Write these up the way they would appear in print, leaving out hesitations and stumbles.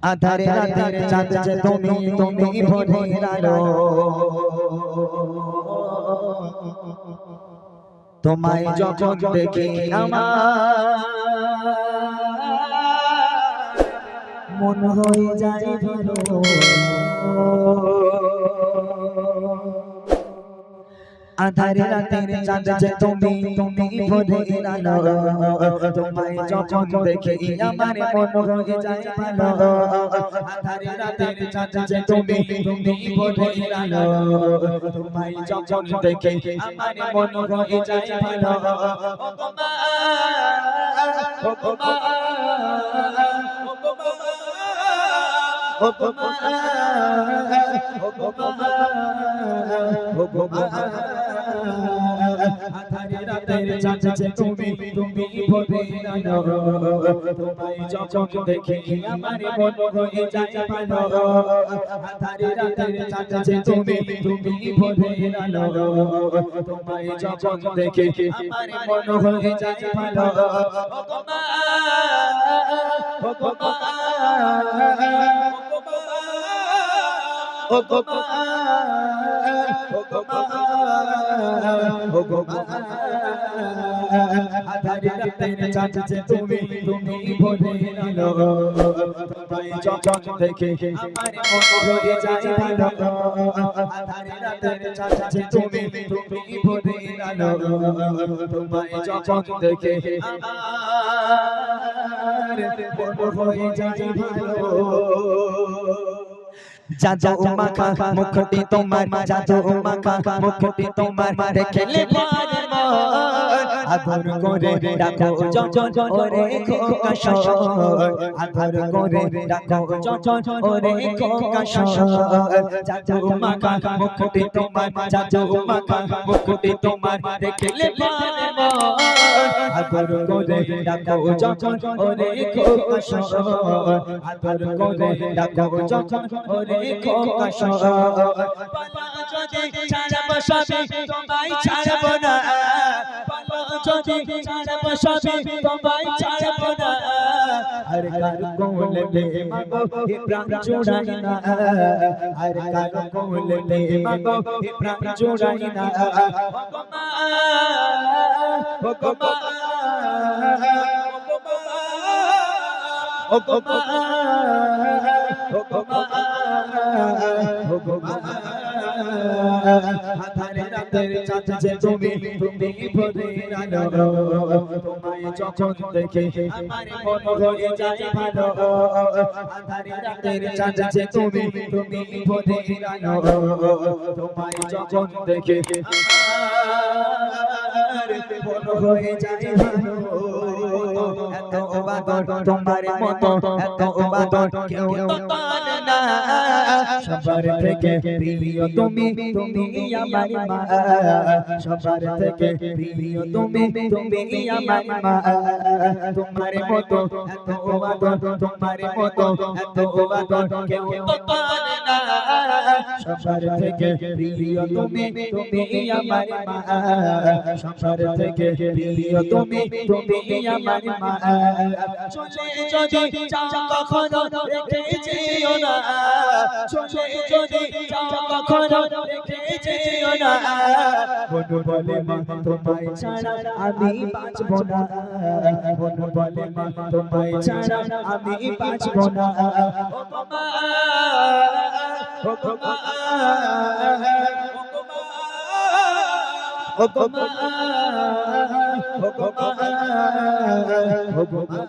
আধারে রাতের চাঁদ যে তুমি তুমি ভোরের আলো তোমায় যখন দেখি আমার মন হয়ে যায় ভালো আধারে রাতের চাঁদ যে তুমি তুমি ভোরের আলো তোমায় যখন দেখি আমার মন হয়ে যায় ভালো আধারে রাতের চাঁদ যে তুমি তুমি ভোরের আলো তোমায় যখন দেখি আমার মন হয়ে যায় ভালো ও গো মা ও গো মা ও গো মা ও গো মা আধারে রাতের চাঁদ যে তুমি তুমি ভোরের আলো তোমায় যখন দেখি আমার মন হয়ে যায় ভালো আধারে রাতের চাঁদ যে তুমি তুমি ভোরের আলো তোমায় যখন দেখি আমার মন হয়ে যায় ভালো ও গো মা ও গো মা ও গো মা ও গো মা ও গো মা আধারে রাতের চাঁদ যে তুমি তুমি ভোরের আলো তোমায় যখন দেখি আমার মন হয়ে যায় ভালো আধারে রাতের চাঁদ যে তুমি তুমি ভোরের আলো তোমায় যখন দেখি আমার মন হয়ে যায় ভালো জাদু মাখা মুখটি তোমার জাদু মাখা মুখটি তোমার দেখলে পারে আদর করে ডাকো জন ওরে খোকা শোর আদর করে ডাকো জন ওরে খোকা শোর জাদু মাখা মুখটি তোমার জাদু মাখা মুখটি তোমার দেখলে পারে আদর করে ডাকো জন ওরে খোকা শোর আদর করে ডাকো জন ওরে খোকা শোর পালা যদি ছাড়ব সবে তোমায় ছাড়ব না পালা যদি ছাড়ব সবে তোমায় ছাড়ব না আর কার কোলে লে মাগো এ প্রাণ জোড়াই না আর কার কোলে লে মাগো এ প্রাণ জোড়াই না ও গো মা ও গো মা ও গো মা ও গো মা আধারে রাতের চাঁদ যে তুমি তুমি ভোরের আলো তোমায় যখন দেখি আমার মন হয়ে যায় ভালো আধারে রাতের চাঁদ যে তুমি তুমি ভোরের আলো তোমায় যখন দেখি আমার মন হয়ে যায় ভালো এত বাদর তোমার মতো এত বাদর কেউ তো পারে না সবার থেকে প্রিয় তুমি তুমি আমার মা সবার থেকে প্রিয় তুমি তুমি আমার মা তোমার মতো এত বাদর তোমার মতো এত বাদর কেউ তো পারে না সবার থেকে প্রিয় তুমি তুমি আমার মা সবার থেকে প্রিয় তুমি তুমি আমার মা চলে যদি যাও কখনো রেখে যেও না চলে যদি যাও কখনো রেখে যেও না মন বলে মা তোমায় ছাড়া আমি বাঁচব না মন বলে মা তোমায় ছাড়া আমি বাঁচব না ও গো মা ও গো মা ও গো মা ও গো মা ও গো মা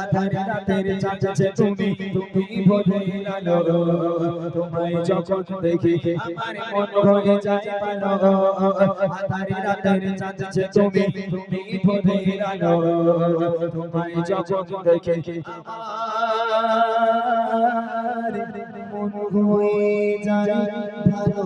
আধারে রাতের চাঁদ যে তুমি তুমি ভোরের আলো তোমায় যখন দেখি আমার মন হয়ে যায় ভালো আধারে রাতের চাঁদ যে তুমি তুমি ভোরের আলো তোমায় যখন দেখি আমার মন হয়ে যায় ভালো